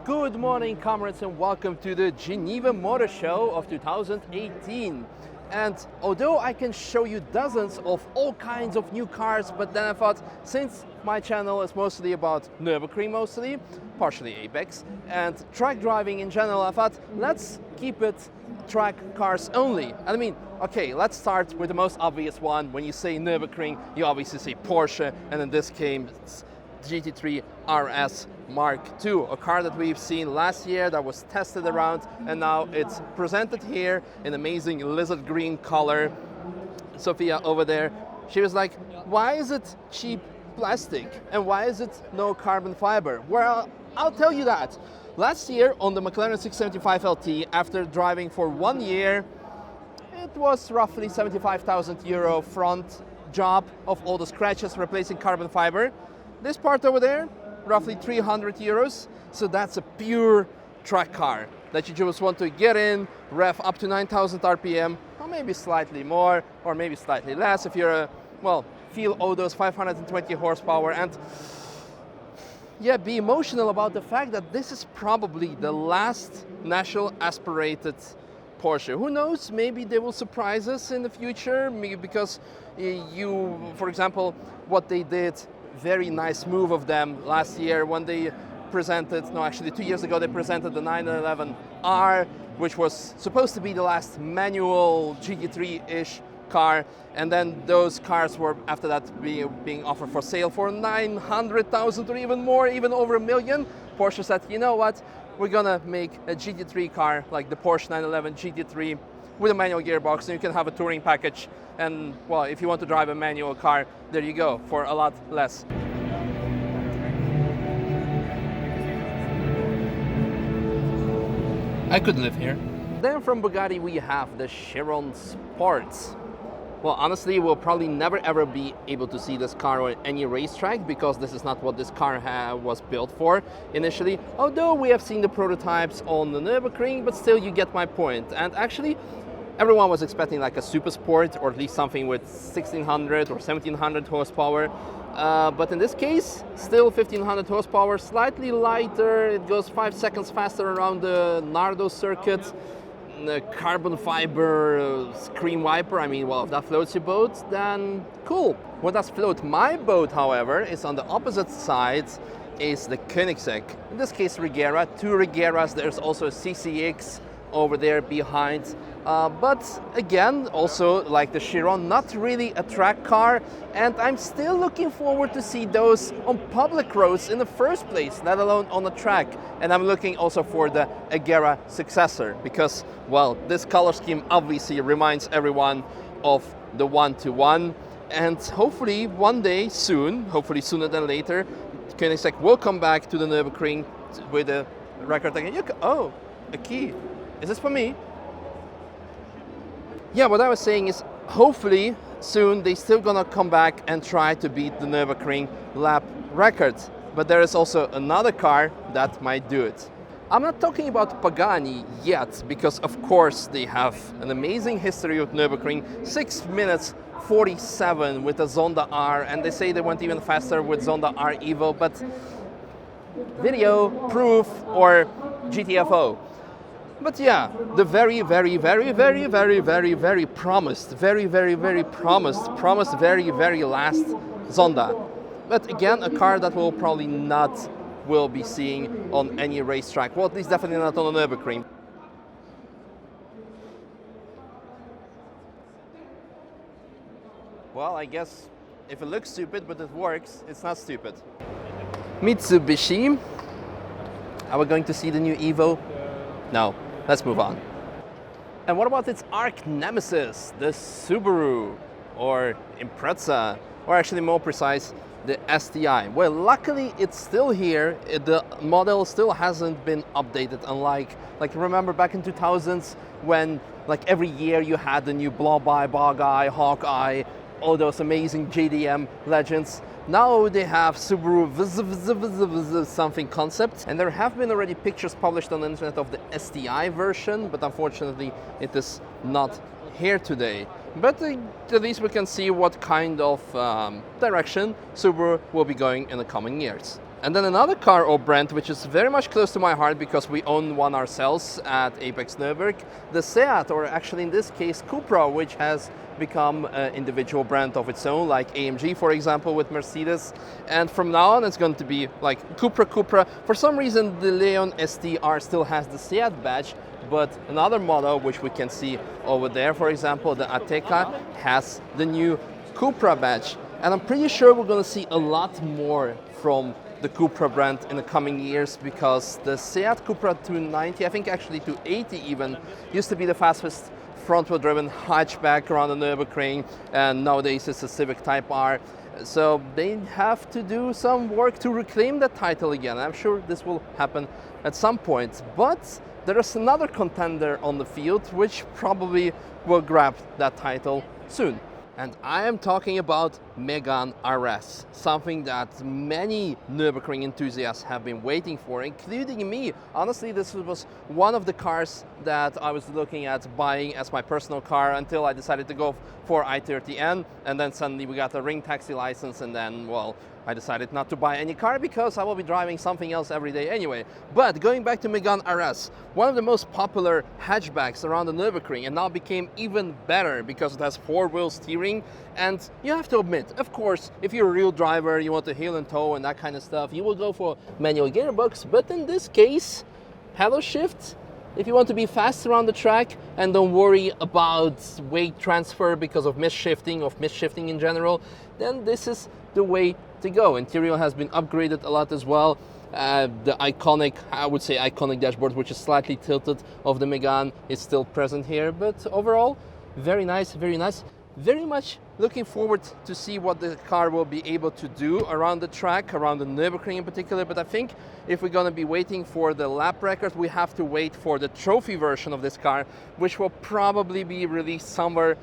Good morning, comrades, and welcome to the Geneva Motor Show of 2018. And although I can show you dozens of all kinds of new cars, but then I thought, since my channel is mostly about Nürburgring mostly, partially Apex, and track driving in general, I thought, let's keep it track cars only. And I mean, okay, let's start with the most obvious one. When you say Nürburgring, you obviously say Porsche, and in this case, GT3 RS Mark II, a car that we've seen last year, that was tested around, and now it's presented here in amazing lizard green color. Sophia over there, she was like, why is it cheap plastic and why is it no carbon fiber? Well, I'll tell you that. Last year on the McLaren 675 LT, after driving for 1 year, it was roughly 75,000 euro front job of all the scratches replacing carbon fiber. This part over there, roughly 300 euros. So that's a pure track car that you just want to get in, rev up to 9,000 RPM, or maybe slightly more, or maybe slightly less if you're feel all those 520 horsepower and yeah, be emotional about the fact that this is probably the last national aspirated Porsche. Who knows, maybe they will surprise us in the future, maybe because for example, what they did, very nice move of them last year when they presented, no actually 2 years ago, they presented the 911R, which was supposed to be the last manual GT3-ish car, and then those cars were after that being offered for sale for 900,000 or even more, even over 1 million. Porsche said, you know what, we're gonna make a GT3 car like the Porsche 911 GT3 with a manual gearbox, and you can have a touring package, and well, if you want to drive a manual car, there you go, for a lot less. I could live here. Then from Pagani we have the Chiron Sports. Well, honestly, we'll probably never ever be able to see this car on any racetrack because this is not what this car was built for initially. Although we have seen the prototypes on the Nürburgring, but still you get my point. And actually, everyone was expecting like a super sport or at least something with 1600 or 1700 horsepower. But in this case, still 1500 horsepower, slightly lighter. It goes 5 seconds faster around the Nardo circuit. The carbon fiber screen wiper, I mean, well, if that floats your boat, then cool. What does float my boat, however, is on the opposite side is the Koenigsegg. In this case, Regera, 2 Regeras. There's also a CCX over there behind. But again, also like the Chiron, not really a track car, and I'm still looking forward to see those on public roads in the first place, let alone on a track. And I'm looking also for the Agera successor because, well, this color scheme obviously reminds everyone of the 1-to-1, and hopefully one day soon, hopefully sooner than later, Koenigsegg will come back to the Nürburgring with a record again. Oh, a key. Is this for me? Yeah, what I was saying is hopefully soon they're still gonna come back and try to beat the Nürburgring lap record. But there is also another car that might do it. I'm not talking about Pagani yet, because of course they have an amazing history with Nürburgring, 6 minutes 47 with the Zonda R, and they say they went even faster with Zonda R Evo, but video, proof, or GTFO. But yeah, the very promised last Zonda. But again, a car that we'll probably not will be seeing on any racetrack. Well, at least definitely not on the Nürburgring. Well, I guess if it looks stupid but it works, it's not stupid. Mitsubishi. Are we going to see the new Evo? No. Let's move on. And what about its arch nemesis, the Subaru, or Impreza, or actually more precise, the STI? Well, luckily it's still here. The model still hasn't been updated, unlike, remember back in 2000s when like every year you had the new Blobeye, Bogeye, Hawkeye, all those amazing JDM legends. Now they have Subaru something concept, and there have been already pictures published on the internet of the STI version, but unfortunately it is not here today. But at least we can see what kind of direction Subaru will be going in the coming years. And then another car or brand which is very much close to my heart because we own one ourselves at Apex Nürburg, the Seat, or actually in this case Cupra, which has become an individual brand of its own, like AMG for example with Mercedes. And from now on it's going to be like Cupra. For some reason the Leon STR still has the Seat badge, but another model which we can see over there, for example the Ateca, has the new Cupra badge. And I'm pretty sure we're going to see a lot more from the Cupra brand in the coming years, because the Seat Cupra 290, I think actually 280 even, used to be the fastest front-wheel driven hatchback around the Nürburgring, and nowadays it's a Civic Type R. So they have to do some work to reclaim that title again. I'm sure this will happen at some point, but there is another contender on the field which probably will grab that title soon. And I am talking about Megane RS, something that many Nürburgring enthusiasts have been waiting for, including me. Honestly, this was one of the cars that I was looking at buying as my personal car until I decided to go for i30N, and then suddenly we got a ring taxi license, and then, well, I decided not to buy any car because I will be driving something else every day anyway. But going back to Megane RS, one of the most popular hatchbacks around the Nürburgring, and now became even better because it has four-wheel steering. And you have to admit, of course, if you're a real driver, you want to heel and toe and that kind of stuff, you will go for manual gearbox. But in this case, paddle shift. If you want to be fast around the track and don't worry about weight transfer because of misshifting in general, then this is the way to go. Interior has been upgraded a lot as well. The iconic, I would say iconic dashboard, which is slightly tilted, of the Megane is still present here. But overall, very nice, very nice. Very much looking forward to see what the car will be able to do around the track, around the Nürburgring in particular. But I think if we're going to be waiting for the lap record, we have to wait for the trophy version of this car, which will probably be released somewhere,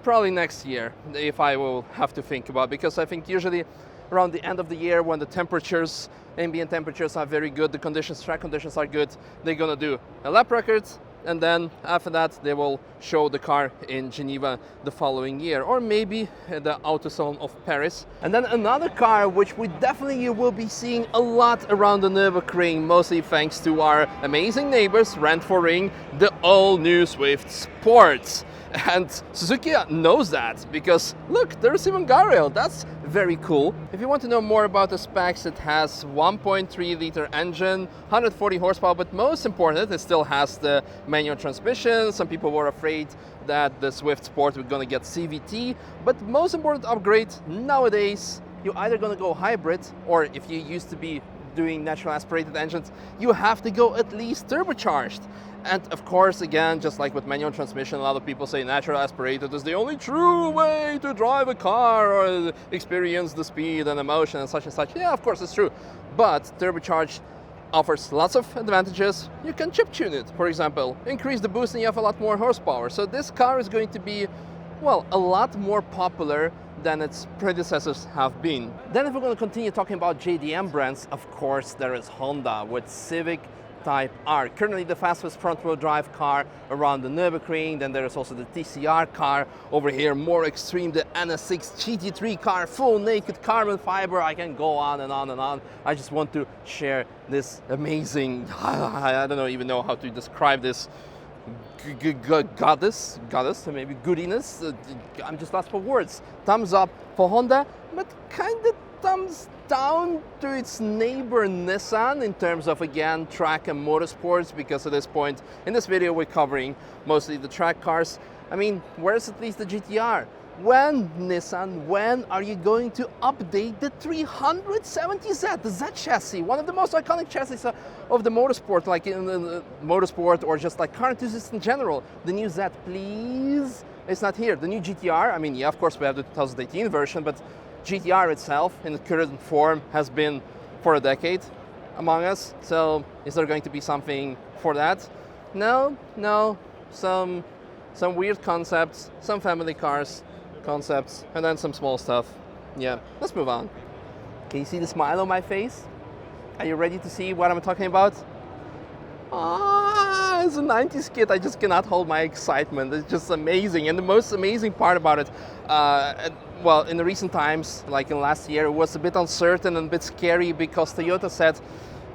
probably next year, if I will have to think about, because I think usually around the end of the year, when the temperatures, ambient temperatures are very good, the conditions, track conditions are good, they're going to do a lap record. And then after that, they will show the car in Geneva the following year, or maybe the Autosalon of Paris. And then another car which we definitely will be seeing a lot around the Nürburgring, mostly thanks to our amazing neighbors, Rent for Ring, the all-new Swift Sports. And Suzuki knows that, because look, there's even guardrail. That's very cool. If you want to know more about the specs, it has 1.3 liter engine, 140 horsepower, but most important, it still has the manual transmission. Some people were afraid that the Swift Sport was going to get CVT, but most important upgrade nowadays, you're either going to go hybrid, or if you used to be doing natural aspirated engines, you have to go at least turbocharged. And of course, again, just like with manual transmission, a lot of people say natural aspirated is the only true way to drive a car or experience the speed and emotion and such and such. Yeah, of course, it's true. But turbocharged offers lots of advantages. You can chip tune it, for example, increase the boost and you have a lot more horsepower. So this car is going to be, well, a lot more popular than its predecessors have been. Then if we're going to continue talking about JDM brands, of course, there is Honda with Civic Type R, currently the fastest front-wheel drive car around the Nürburgring. Then there is also the TCR car over here, more extreme, the NS6 GT3 car, full naked carbon fiber. I can go on and on and on. I just want to share this amazing, I don't even know how to describe this goddess, maybe goodiness. I'm just lost for words. Thumbs up for Honda, but kind of thumbs down to its neighbor Nissan in terms of, again, track and motorsports, because at this point in this video we're covering mostly the track cars. I mean, where's at least the GTR? When, Nissan, when are you going to update the 370Z, the Z chassis, one of the most iconic chassis of the motorsport, like in the motorsport or just like car enthusiasts in general? The new Z, please. It's not here. The new GTR, I mean, yeah, of course we have the 2018 version, but GTR itself in the current form has been for a decade among us. So is there going to be something for that? No, some weird concepts, some family cars concepts, and then some small stuff. Yeah, let's move on. Can you see the smile on my face? Are you ready to see what I'm talking about? As a 90s kid, I just cannot hold my excitement. It's just amazing. And the most amazing part about it, well, in the recent times, like in last year, it was a bit uncertain and a bit scary because Toyota said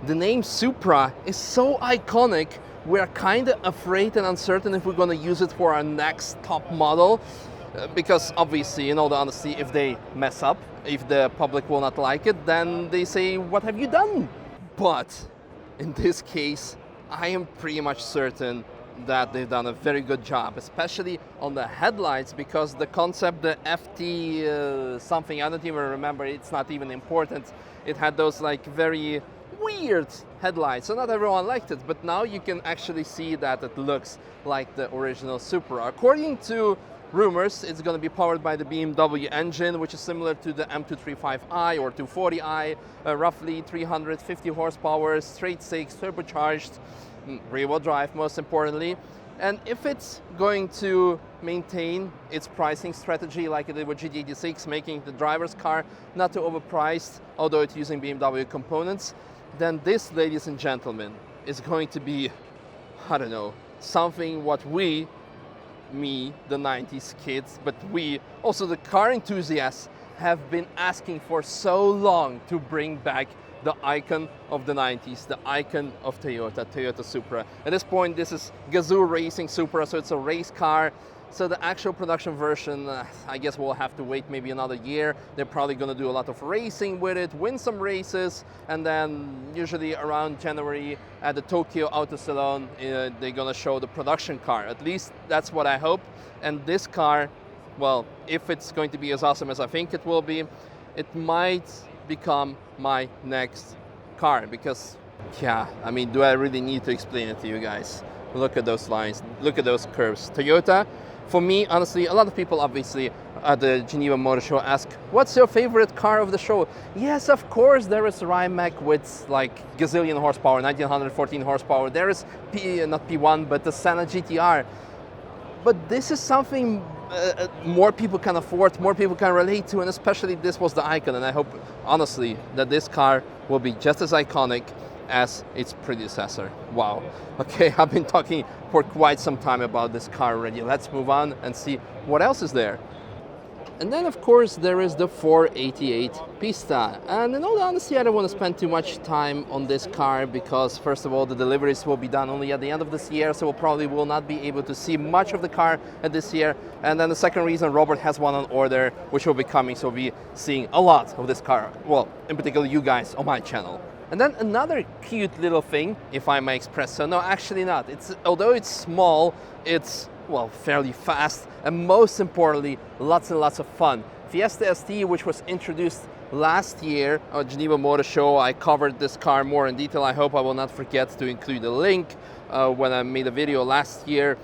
the name Supra is so iconic, we're kind of afraid and uncertain if we're going to use it for our next top model. Because obviously, in all the honesty, if they mess up, if the public will not like it, then they say, what have you done? But in this case, I am pretty much certain that they've done a very good job, especially on the headlights, because the concept, the FT something, I don't even remember, it's not even important. It had those like very weird headlights, so not everyone liked it, but now you can actually see that it looks like the original Supra. According to rumors, it's going to be powered by the BMW engine, which is similar to the M235i or 240i, roughly 350 horsepower, straight six, turbocharged, rear-wheel drive most importantly. And if it's going to maintain its pricing strategy like it did with GT86, making the driver's car not too overpriced, although it's using BMW components, then this, ladies and gentlemen, is going to be, I don't know, something what we, me, the 90s kids, but we, also the car enthusiasts, have been asking for so long to bring back the icon of the 90s, the icon of Toyota, Toyota Supra. At this point, this is Gazoo Racing Supra, so it's a race car. So the actual production version, I guess we'll have to wait maybe another year. They're probably going to do a lot of racing with it, win some races, and then usually around January at the Tokyo Auto Salon, they're going to show the production car. At least that's what I hope. And this car, well, if it's going to be as awesome as I think it will be, it might become my next car because, yeah, I mean, do I really need to explain it to you guys? Look at those lines, look at those curves. Toyota, for me, honestly, a lot of people obviously at the Geneva Motor Show ask, what's your favorite car of the show? Yes, of course, there is Rimac with like gazillion horsepower, 1914 horsepower. There is not P1, but the Senna GTR. But this is something more people can afford, more people can relate to, and especially this was the icon. And I hope, honestly, that this car will be just as iconic as its predecessor. Wow. Okay, I've been talking for quite some time about this car already. Let's move on and see what else is there. And then, of course, there is the 488 Pista. And in all honesty, I don't want to spend too much time on this car because, first of all, the deliveries will be done only at the end of this year, so we'll probably will not be able to see much of the car at this year. And then the second reason, Robert has one on order, which will be coming, so we'll be seeing a lot of this car. Well, in particular, you guys on my channel. And then another cute little thing, if I may express so. No, actually not. Although it's small, it's, well, fairly fast, and most importantly, lots and lots of fun. Fiesta ST, which was introduced last year at Geneva Motor Show. I covered this car more in detail. I hope I will not forget to include a link when I made a video last year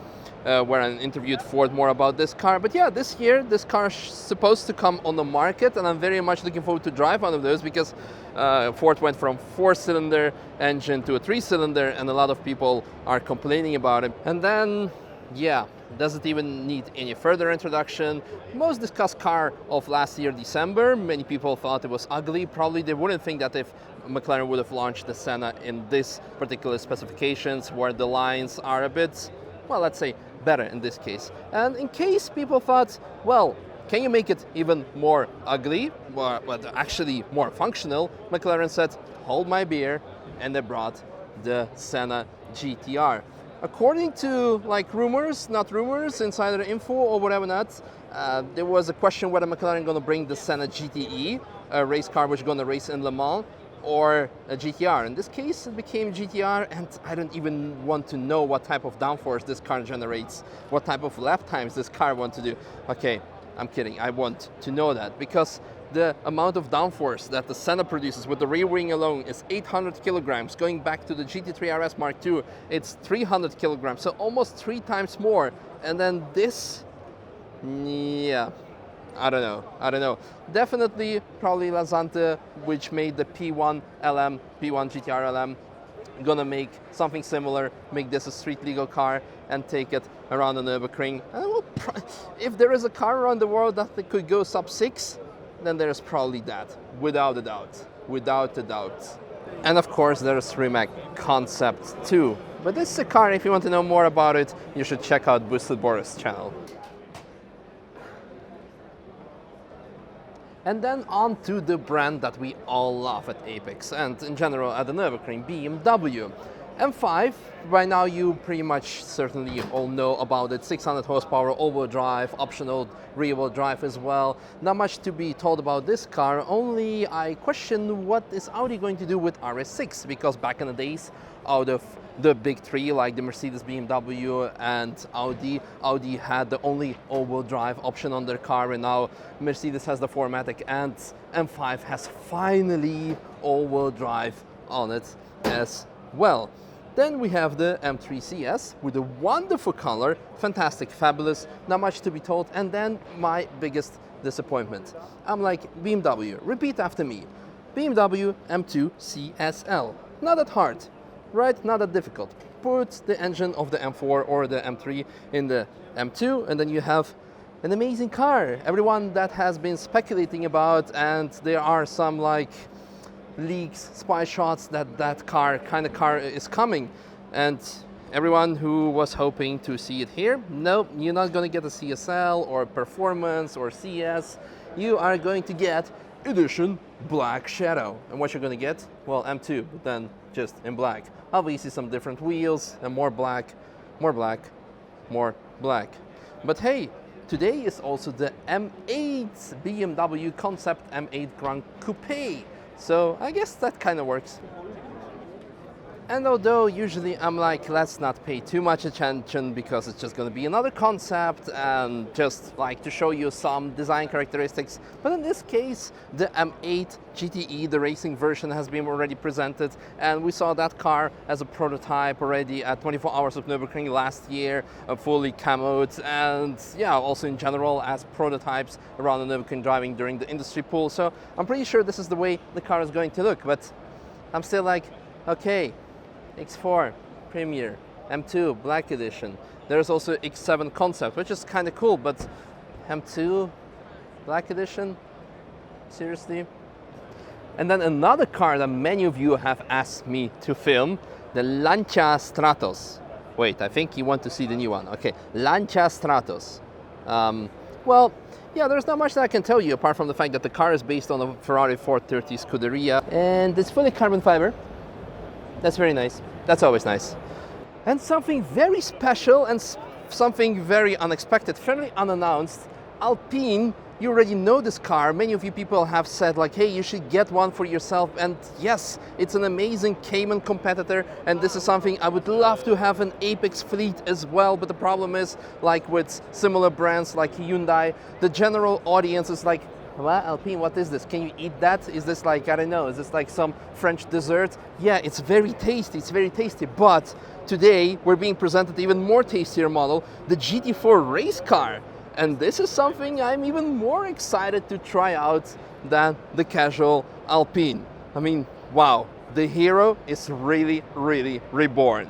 where I interviewed Ford more about this car. But yeah, this year, this car is supposed to come on the market, and I'm very much looking forward to drive one of those because Ford went from 4-cylinder engine to a 3-cylinder, and a lot of people are complaining about it. And then, yeah, doesn't even need any further introduction. Most discussed car of last year, December. Many people thought it was ugly. Probably they wouldn't think that if McLaren would have launched the Senna in this particular specifications where the lines are a bit, well, let's say better in this case. And in case people thought, well, can you make it even more ugly, but actually more functional? McLaren said, hold my beer, and they brought the Senna GTR. According to like rumors, not rumors, insider info or whatever not, there was a question whether McLaren going to bring the Senna GTE, a race car which is going to race in Le Mans, or a GTR. In this case, it became GTR, and I don't even want to know what type of downforce this car generates, what type of lap times this car wants to do. Okay, I'm kidding, I want to know that, because the amount of downforce that the Senna produces with the rear wing alone is 800 kilograms. Going back to the GT3 RS Mark II, it's 300 kilograms, so almost 3 times more. And then this, yeah, I don't know. Definitely, probably Lazante, which made the P1 LM, P1 GTR LM, gonna make something similar, make this a street legal car and take it around the Nürburgring. And if there is a car around the world that could go sub 6, then there's probably that, without a doubt. And of course, there's Rimac Concept 2. But this is a car, if you want to know more about it, you should check out Boosted Boris' channel. And then on to the brand that we all love at Apex and in general at the Nürburgring, BMW. M5, by now you pretty much certainly all know about it. 600 horsepower, all-wheel drive, optional rear-wheel drive as well. Not much to be told about this car, only I question what is Audi going to do with RS6, because back in the days, out of the big three like the Mercedes, BMW and Audi had the only all-wheel drive option on their car, and now Mercedes has the 4MATIC and M5 has finally all-wheel drive on it as well. Then we have the M3 CS with a wonderful color, fantastic, fabulous, not much to be told. And then my biggest disappointment. I'm like, BMW, repeat after me. BMW M2 CSL. Not that hard, right? Not that difficult. Put the engine of the M4 or the M3 in the M2 and then you have an amazing car. Everyone that has been speculating about, and there are some like leaks, spy shots that car is coming, and everyone who was hoping to see it here, no, you're not going to get a CSL or Performance or CS. You are going to get Edition Black Shadow. And what you're going to get? Well, M2, but then just in black. Obviously some different wheels and more black, more black, more black. But hey, today is also the M8 BMW Concept M8 Grand Coupe. So I guess that kind of works. And although usually I'm like, let's not pay too much attention because it's just going to be another concept and just like to show you some design characteristics. But in this case, the M8 GTE, the racing version, has been already presented. And we saw that car as a prototype already at 24 Hours of Nürburgring last year, fully camoed. And yeah, also in general as prototypes around the Nürburgring driving during the industry pool. So I'm pretty sure this is the way the car is going to look. But I'm still like, okay. X4 Premier, M2 Black Edition. There's also X7 Concept, which is kind of cool, but M2 Black Edition? Seriously? And then another car that many of you have asked me to film, the Lancia Stratos. Wait, I think you want to see the new one. Okay, Lancia Stratos. Well, yeah, there's not much that I can tell you apart from the fact that the car is based on a Ferrari 430 Scuderia and it's fully carbon fiber. That's very nice. That's always nice. And something very special and something very unexpected, fairly unannounced. Alpine, you already know this car. Many of you people have said like, hey, you should get one for yourself. And yes, it's an amazing Cayman competitor. And this is something I would love to have an Apex fleet as well. But the problem is, like with similar brands like Hyundai, the general audience is like, well, Alpine, what is this? Can you eat that? Is this like, I don't know, is this like some French dessert? Yeah, it's very tasty, but today we're being presented even more tastier model, the GT4 race car. And this is something I'm even more excited to try out than the casual Alpine. I mean, wow, the hero is really, really reborn.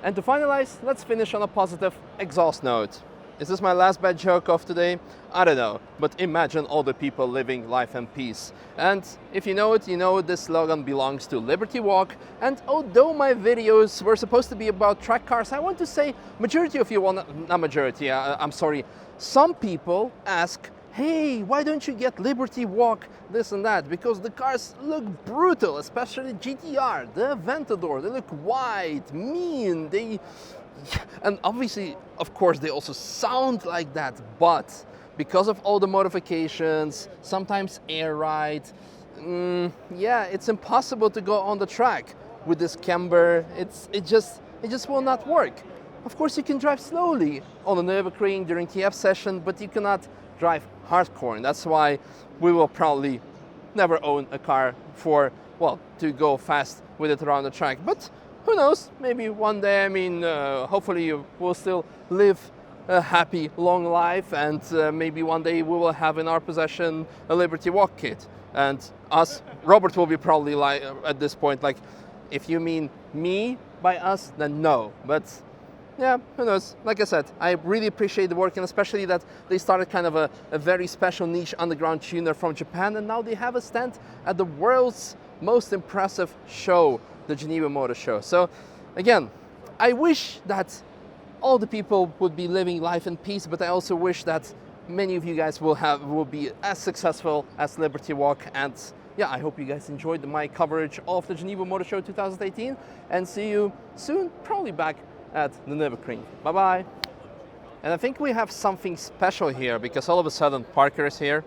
And to finalize, let's finish on a positive exhaust note. Is this my last bad joke of today? I don't know, but imagine all the people living life in peace. And if you know it, you know this slogan belongs to Liberty Walk. And although my videos were supposed to be about track cars, I want to say majority of you, well, not majority, I'm sorry, some people ask, hey, why don't you get Liberty Walk, this and that? Because the cars look brutal, especially GTR, the Aventador, they look wide, mean, and obviously, of course, they also sound like that, but because of all the modifications, sometimes air ride, yeah, it's impossible to go on the track with this camber. It just will not work. Of course, you can drive slowly on the Nürburgring during TF session, but you cannot drive hardcore, and that's why we will probably never own a car for, well, to go fast with it around the track. But who knows, maybe one day, I mean, hopefully you will still live a happy, long life, and maybe one day we will have in our possession a Liberty Walk kit. And us, Robert will be probably like, at this point, like, if you mean me by us, then no. But yeah, who knows? Like I said, I really appreciate the work, and especially that they started kind of a very special niche underground tuner from Japan, and now they have a stand at the world's most impressive show, the Geneva Motor Show. So again, I wish that all the people would be living life in peace, but I also wish that many of you guys will be as successful as Liberty Walk. And yeah, I hope you guys enjoyed my coverage of the Geneva Motor Show 2018, and see you soon, probably back at the Nürburgring. Bye bye. And I think we have something special here, because all of a sudden Parker is here.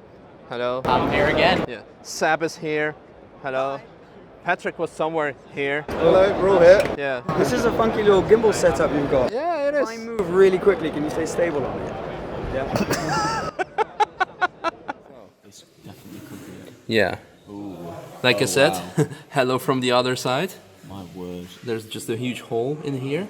Hello. I'm here again. Yeah. Sab is here. Hello. Patrick was somewhere here. Hello, we're all here. Yeah. This is a funky little gimbal setup you've got. Yeah, it is. If I move really quickly, can you stay stable on it? Yeah. This definitely could be it. Yeah. Ooh. Like I said, wow. hello from the other side. My word. There's just a huge hole in here.